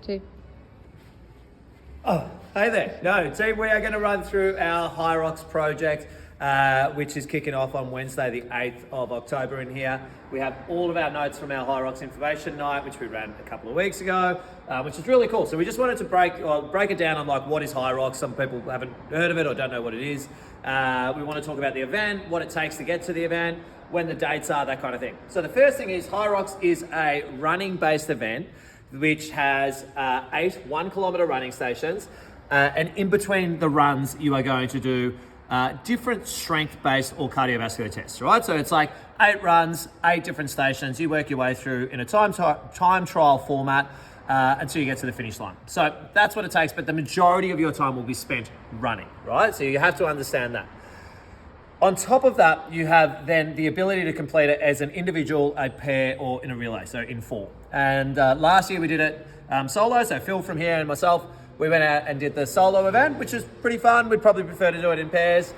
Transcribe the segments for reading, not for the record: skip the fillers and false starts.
Two. Oh, hey there. No, team, we are going to run through our Hyrox project, which is kicking off on Wednesday, the 8th of October in here. We have all of our notes from our Hyrox information night, which we ran a couple of weeks ago, which is really cool. So we just wanted to break it down on like what is Hyrox. Some people haven't heard of it or don't know what it is. We want to talk about the event, what it takes to get to the event, when the dates are, that kind of thing. So the first thing is Hyrox is a running-based event which has 8 1-kilometer running stations, and in between the runs you are going to do different strength-based or cardiovascular tests, right? So it's like 8 runs, 8 different stations. You work your way through in a time trial format until you get to the finish line. So that's what it takes, but the majority of your time will be spent running, right? So you have to understand that. On top of that, you have then the ability to complete it as an individual, a pair, or in a relay, so in 4. And last year we did it solo, so Phil from here and myself, we went out and did the solo event, which is pretty fun. We'd probably prefer to do it in pairs.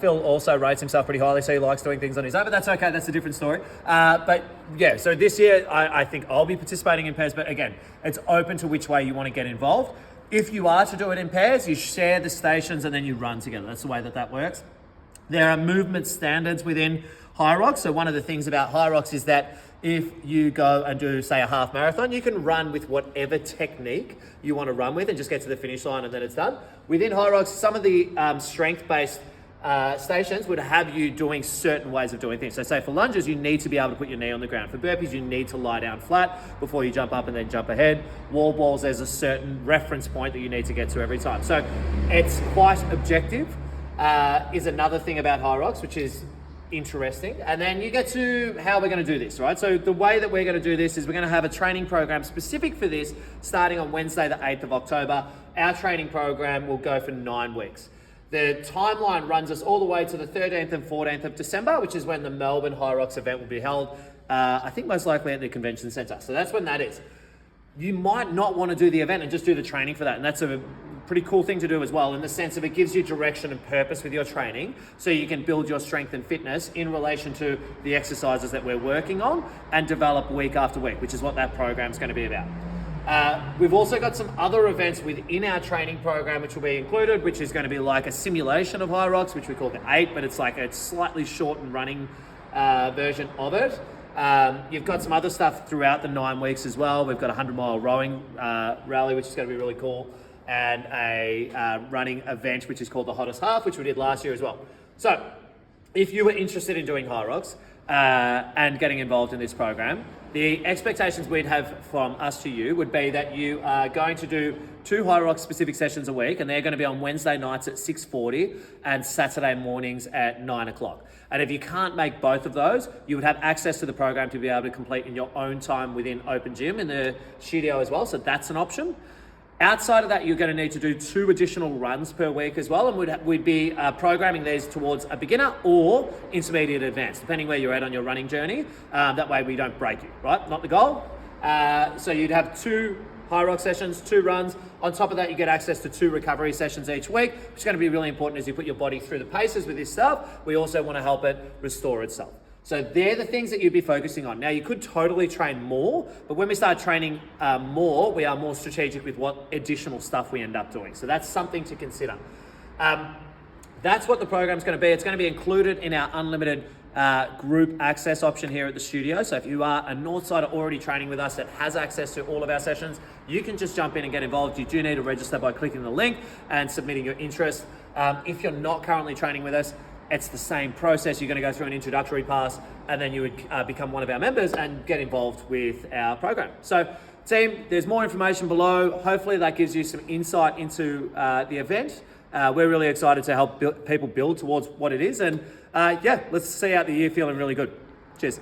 Phil also rates himself pretty highly, so he likes doing things on his own, but that's okay, that's a different story. But yeah, so this year I think I'll be participating in pairs, but again, it's open to which way you want to get involved. If you are to do it in pairs, you share the stations and then you run together. That's the way that works. There are movement standards within Hyrox. So one of the things about Hyrox is that if you go and do, say, a half marathon, you can run with whatever technique you want to run with and just get to the finish line and then it's done. Within Hyrox, some of the strength-based stations would have you doing certain ways of doing things. So say for lunges, you need to be able to put your knee on the ground. For burpees, you need to lie down flat before you jump up and then jump ahead. Wall balls, there's a certain reference point that you need to get to every time. So it's quite objective. Is another thing about Hyrox, which is interesting. And then you get to how we're going to do this, right? So the way that we're going to do this is we're going to have a training program specific for this starting on Wednesday, the 8th of October. Our training program will go for 9 weeks. The timeline runs us all the way to the 13th and 14th of December, which is when the Melbourne Hyrox event will be held, I think most likely at the convention centre. So that's when that is. You might not want to do the event and just do the training for that. And that's a pretty cool thing to do as well, in the sense of it gives you direction and purpose with your training, so you can build your strength and fitness in relation to the exercises that we're working on and develop week after week, which is what that program is going to be about. We've also got some other events within our training program which will be included, which is going to be like a simulation of Hyrox, which we call the 8, but it's like a slightly shortened running version of it. You've got some other stuff throughout the 9 weeks as well. We've got a 100-mile rowing rally, which is going to be really cool, and a running event, which is called the Hottest Half, which we did last year as well. So if you were interested in doing Hyrox and getting involved in this program, the expectations we'd have from us to you would be that you are going to do 2 Hyrox specific sessions a week, and they're going to be on Wednesday nights at 6:40 and Saturday mornings at 9 o'clock. And if you can't make both of those, you would have access to the program to be able to complete in your own time within Open Gym in the studio as well. So that's an option. Outside of that, you're going to need to do 2 additional runs per week as well, and we'd be programming these towards a beginner or intermediate advanced, depending where you're at on your running journey. That way we don't break you, right? Not the goal. So you'd have 2 Hyrox sessions, 2 runs. On top of that, you get access to 2 recovery sessions each week, which is going to be really important as you put your body through the paces with this stuff. We also want to help it restore itself. So they're the things that you'd be focusing on. Now, you could totally train more, but when we start training more, we are more strategic with what additional stuff we end up doing. So that's something to consider. That's what the program's going to be. It's going to be included in our unlimited group access option here at the studio. So if you are a Northsider already training with us that has access to all of our sessions, you can just jump in and get involved. You do need to register by clicking the link and submitting your interest. If you're not currently training with us, it's the same process. You're going to go through an introductory pass, and then you would become one of our members and get involved with our program. So team, there's more information below. Hopefully that gives you some insight into the event. We're really excited to help people build towards what it is. And yeah, let's see out the year feeling really good. Cheers.